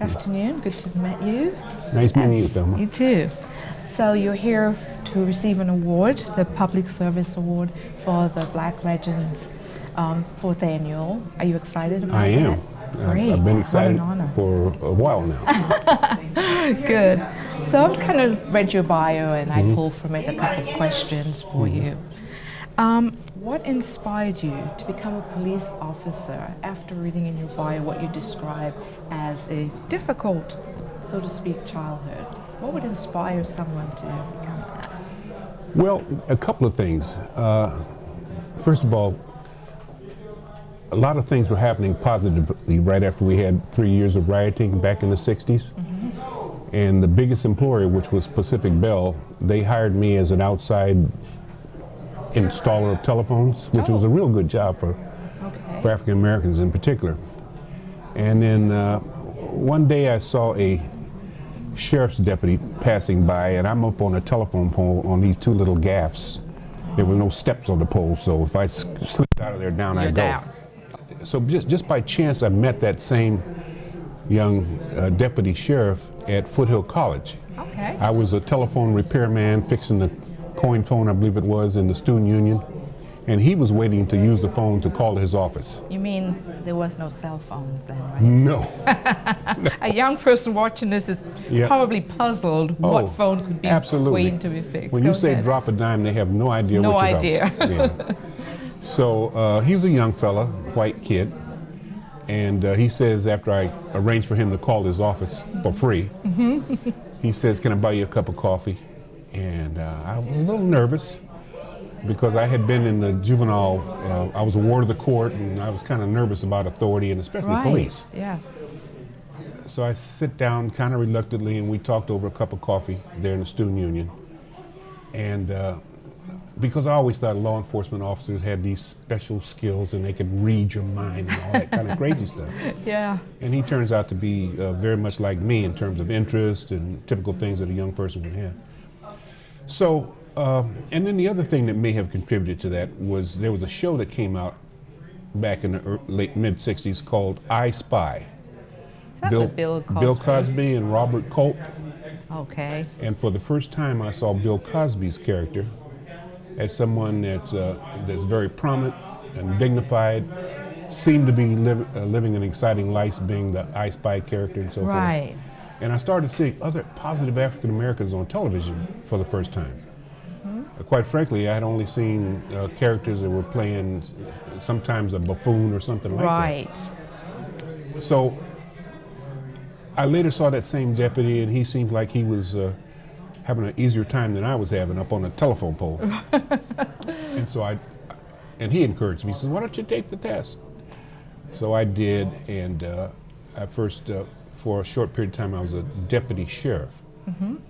Afternoon, good to meet you. Nice meeting you, Thelma. You too. So you're here to receive an award, the Public Service Award for the Black Legends 4th Annual. Are you excited about it? I am. Great. I've been excited What an honor. for a while now. Good. So I've kind of read your bio and I pulled from it a couple of questions for you. What inspired you to become a police officer after reading in your bio what you describe as a difficult, so to speak, childhood? What would inspire someone to become that? Well, a couple of things. First of all, a lot of things were happening positively right after we had 3 years of rioting back in the 60s. And the biggest employer, which was Pacific Bell, they hired me as an outside installer of telephones, which was a real good job for African Americans in particular. And then one day I saw a sheriff's deputy passing by, and I'm up on a telephone pole on these two little gaffs. There were no steps on the pole, so if I slipped out of there, down I'd go. So just by chance, I met that same young deputy sheriff at Foothill College. Okay. I was a telephone repairman fixing the coin phone, I believe it was, in the student union, and he was waiting to use the phone to call his office. You mean there was no cell phone then, right? No. A young person watching this is probably puzzled what phone could be waiting to be fixed. When you say drop a dime, they have no idea what you're talking about. No idea. Yeah. So he was a young fella, white kid, and he says after I arranged for him to call his office for free, he says, "Can I buy you a cup of coffee?" And I was a little nervous because I had been in the juvenile, I was a ward of the court, and I was kind of nervous about authority and especially police. Yeah. So I sit down kind of reluctantly and we talked over a cup of coffee there in the student union. And because I always thought law enforcement officers had these special skills and they could read your mind and all that kind of crazy stuff. Yeah. And he turns out to be very much like me in terms of interest and typical things that a young person would have. So, and then the other thing that may have contributed to that was there was a show that came out back in the late mid-60s called I Spy. Is that with Bill Cosby? Bill Cosby and Robert Culp. Okay. And for the first time I saw Bill Cosby's character as someone that's very prominent and dignified, seemed to be living an exciting life being the I Spy character and so forth. Right. And I started seeing other positive African Americans on television for the first time. Quite frankly, I had only seen characters that were playing sometimes a buffoon or something like that. Right. So I later saw that same deputy, and he seemed like he was having an easier time than I was having up on a telephone pole. And so he encouraged me. He said, "Why don't you take the test?" So I did, and I first, for a short period of time, I was a deputy sheriff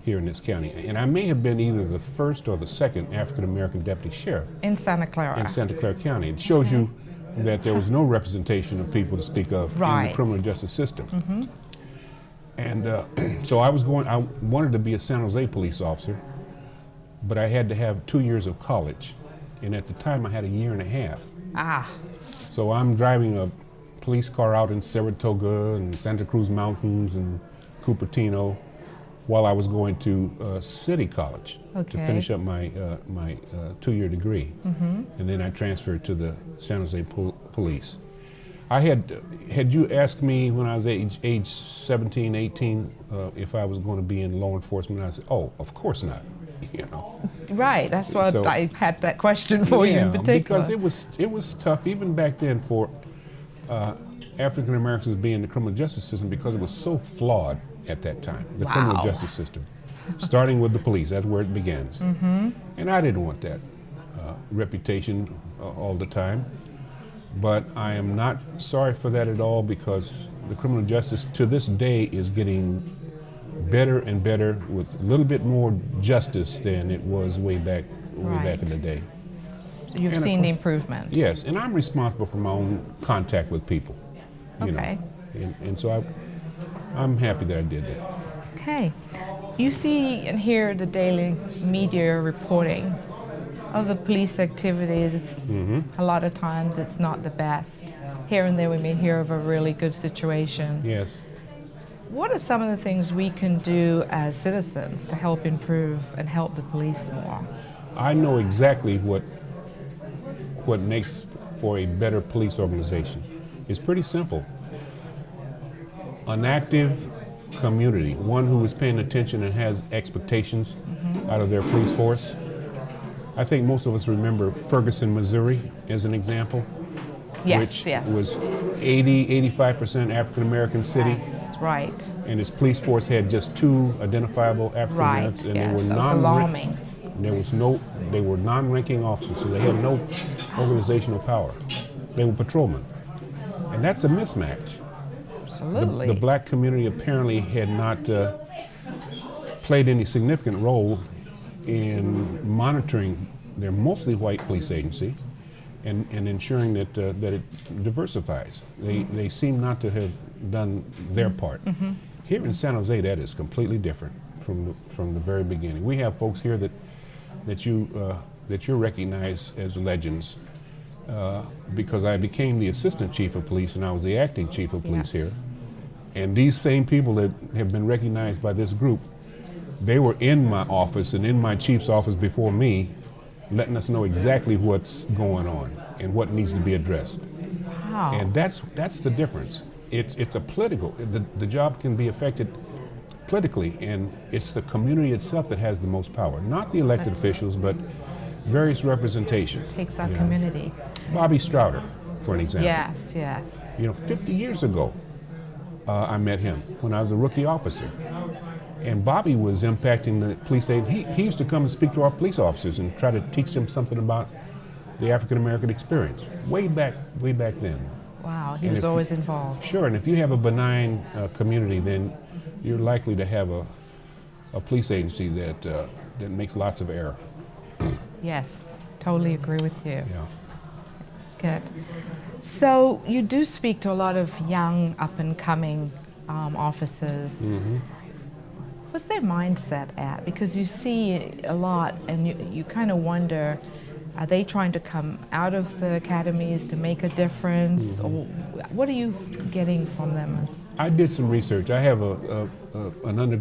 here in this county. And I may have been either the first or the second African-American deputy sheriff. In Santa Clara. In Santa Clara County. It shows you that there was no representation of people to speak of in the criminal justice system. And so I wanted to be a San Jose police officer, but I had to have 2 years of college. And at the time I had a year and a half. So I'm driving a police car out in Saratoga and Santa Cruz Mountains and Cupertino while I was going to City College to finish up my 2-year degree. And then I transferred to the San Jose Police. I had you asked me when I was age 17, 18, if I was going to be in law enforcement, I said, "Oh, of course not." You know. Right. That's why I had that question for you in particular. Because it was tough even back then for African Americans being in the criminal justice system because it was so flawed at that time. The criminal justice system, starting with the police. That's where it begins. And I didn't want that reputation all the time. But I am not sorry for that at all because the criminal justice to this day is getting better and better with a little bit more justice than it was way back in the day. So you've seen the improvement. Yes, and I'm responsible for my own contact with people. You know. And so I'm happy that I did that. Okay. You see and hear the daily media reporting of the police activities. A lot of times it's not the best. Here and there we may hear of a really good situation. Yes. what are some of the things we can do as citizens to help improve and help the police more? I know exactly what makes for a better police organization. It's pretty simple. An active community, one who is paying attention and has expectations out of their police force. I think most of us remember Ferguson, Missouri as an example, Yes, which was 85% African American city. Yes, right. And its police force had just 2 identifiable African Americans, Right, and yes, they that were was alarming. they were non-ranking officers, so they had no organizational power. They were patrolmen, and that's a mismatch. Absolutely. The black community apparently had not played any significant role in monitoring their mostly white police agency and ensuring that it diversifies. They seem not to have done their part. Here in San Jose, that is completely different from the very beginning. We have folks here that you recognize as legends because I became the assistant chief of police and I was the acting chief of police here. And these same people that have been recognized by this group, they were in my office and in my chief's office before me, letting us know exactly what's going on and what needs to be addressed. Wow. And that's the difference. It's a political, the job can be affected politically, and it's the community itself that has the most power, not the elected officials, but various representation. Takes our community. Bobby Strouder, for an example. Yes, yes. 50 years ago, I met him when I was a rookie officer. And Bobby was impacting the police aid. He used to come and speak to our police officers and try to teach them something about the African American experience, way back then. Wow, he was always involved. Sure, and if you have a benign community, then you're likely to have a police agency that makes lots of error. Yes, totally agree with you. Yeah. Good. So you do speak to a lot of young, up-and-coming officers. What's their mindset at? Because you see a lot, and you kind of wonder, are they trying to come out of the academies to make a difference, or what are you getting from them? I did some research. I have an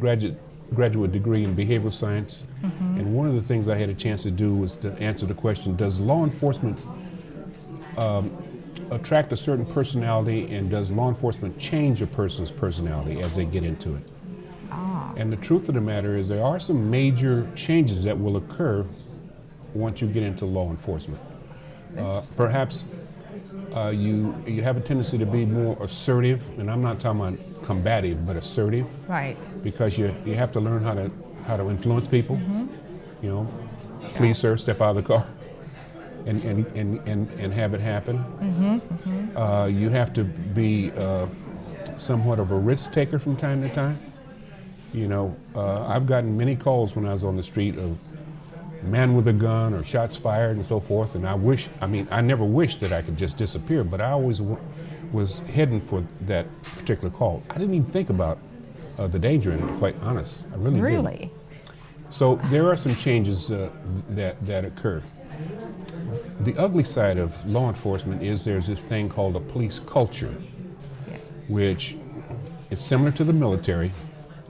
graduate degree in behavioral science, and one of the things I had a chance to do was to answer the question: does law enforcement attract a certain personality, and does law enforcement change a person's personality as they get into it? And the truth of the matter is there are some major changes that will occur once you get into law enforcement. Perhaps you have a tendency to be more assertive, and I'm not talking about combative, but assertive. Right. Because you have to learn how to influence people. Please, sir, step out of the car, and have it happen. You have to be somewhat of a risk taker from time to time. I've gotten many calls when I was on the street of man with a gun or shots fired and so forth, and I never wished that I could just disappear, but I always was heading for that particular call. I didn't even think about the danger in it, to be quite honest. I really didn't. So there are some changes that occur. The ugly side of law enforcement is there's this thing called a police culture, which is similar to the military.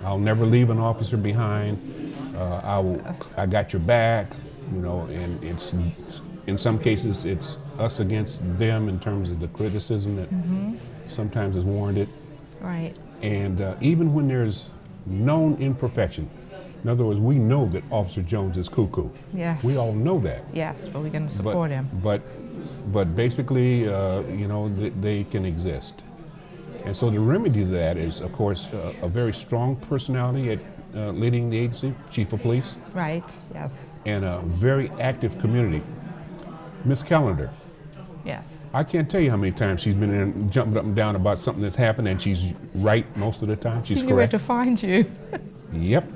I'll never leave an officer behind. I got your back, and it's in some cases it's us against them in terms of the criticism that sometimes is warranted. Right. And even when there's known imperfection, in other words, we know that Officer Jones is cuckoo. Yes. We all know that. Yes, but we're going to support him. But basically, they can exist. And so the remedy to that is, of course, a very strong personality at leading the agency, chief of police. Right, yes. And a very active community. Miss Callender. Yes. I can't tell you how many times she's been in jumping up and down about something that's happened, and she's right most of the time. She's correct. She knew where to find you. Yep.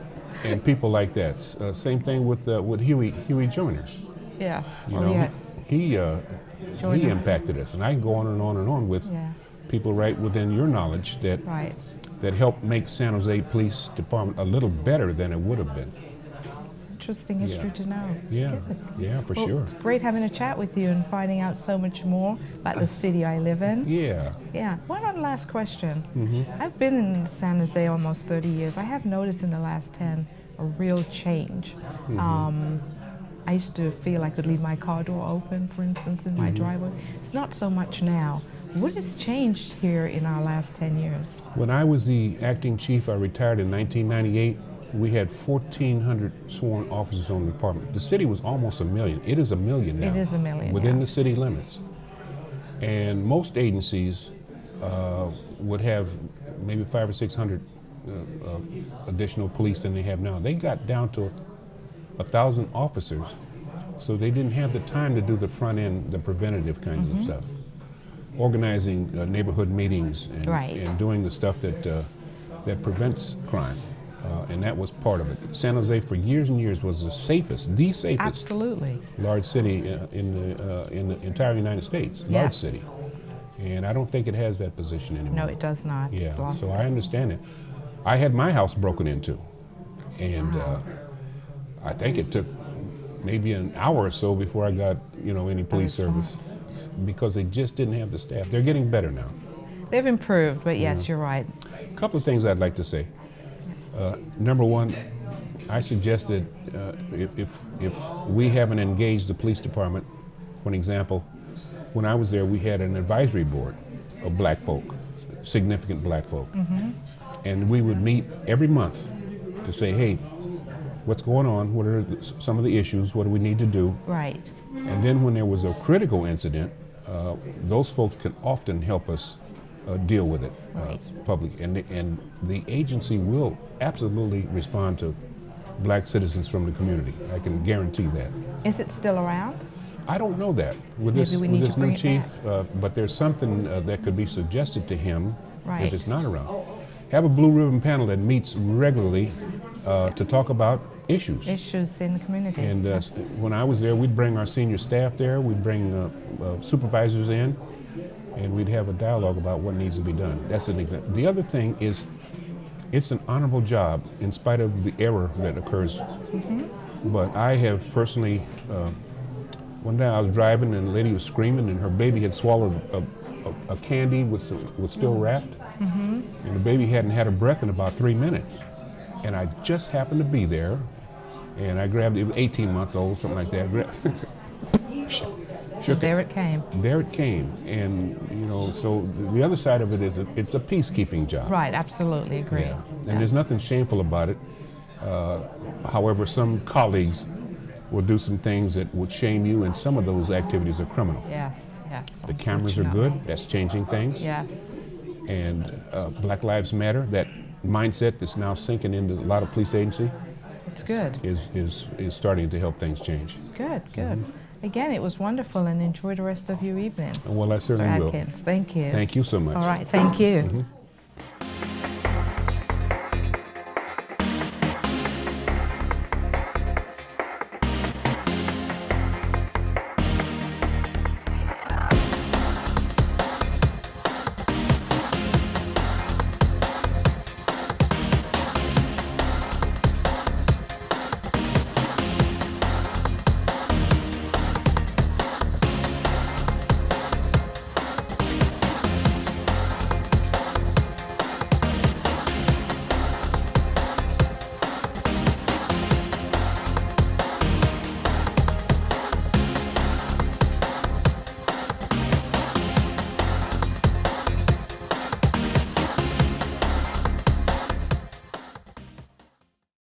And people like that. Same thing with Huey Joiners. Yes. Yes. He impacted us, and I can go on and on and on with people right within your knowledge that helped make San Jose Police Department a little better than it would have been. interesting history to know. Yeah, Good. yeah, for Well, sure. it's great having a chat with you and finding out so much more about the city I live in. Yeah. Yeah. One last question. Mm-hmm. I've been in San Jose almost 30 years. I have noticed in the last 10 a real change. I used to feel I could leave my car door open, for instance, in my driveway. It's not so much now. What has changed here in our last 10 years? When I was the acting chief, I retired in 1998. We had 1,400 sworn officers on the department. The city was almost 1 million. It is 1 million now. It is 1 million, within yeah. the city limits. And most agencies would have maybe 500 or 600 additional police than they have now. They got down to 1,000 officers, so they didn't have the time to do the front end, the preventative kinds of stuff. Organizing neighborhood meetings and, Right. and doing the stuff that that prevents crime, and that was part of it. San Jose for years and years was the safest Absolutely. large city in the entire United States, large Yes. city. And I don't think it has that position anymore. No, it does not. It's Yeah, lost so it. I understand it. I had my house broken into, and I think it took maybe an hour or so before I got, any police service, because they just didn't have the staff. They're getting better now. They've improved, but yes, you're right. A couple of things I'd like to say. Number one, I suggested if we haven't engaged the police department, for an example, when I was there, we had an advisory board of black folk, significant black folk. And we would meet every month to say, hey, what's going on? What are some of the issues? What do we need to do? Right. And then when there was a critical incident, those folks can often help us deal with it publicly. And the agency will absolutely respond to black citizens from the community. I can guarantee that. Is it still around? I don't know that with Maybe this, we with need this to bring new it chief, back. but there's something that could be suggested to him Right. if it's not around. Have a blue ribbon panel that meets regularly to talk about issues. Issues in the community. And Yes. when I was there, we'd bring our senior staff there, we'd bring supervisors in, and we'd have a dialogue about what needs to be done. That's an example. The other thing is, it's an honorable job in spite of the error that occurs. But I have personally, one day I was driving and the lady was screaming and her baby had swallowed a candy was still wrapped. And the baby hadn't had a breath in about 3 minutes. And I just happened to be there, and I grabbed it. It was 18 months old, something like that. Shook There it came. There it came, and so the other side of it is it's a peacekeeping job. Right, absolutely agree. Yeah. And there's nothing shameful about it. However, some colleagues will do some things that would shame you, and some of those activities are criminal. Yes, yes. The cameras are good. unfortunately. That's changing things. Yes. And Black Lives Matter, that mindset that's now sinking into a lot of police agency, It's good. is starting to help things change. Good, good. Again, it was wonderful, and enjoy the rest of your evening. Well, I Mr. certainly will. Adkins, thank you. Thank you so much. All right, thank you.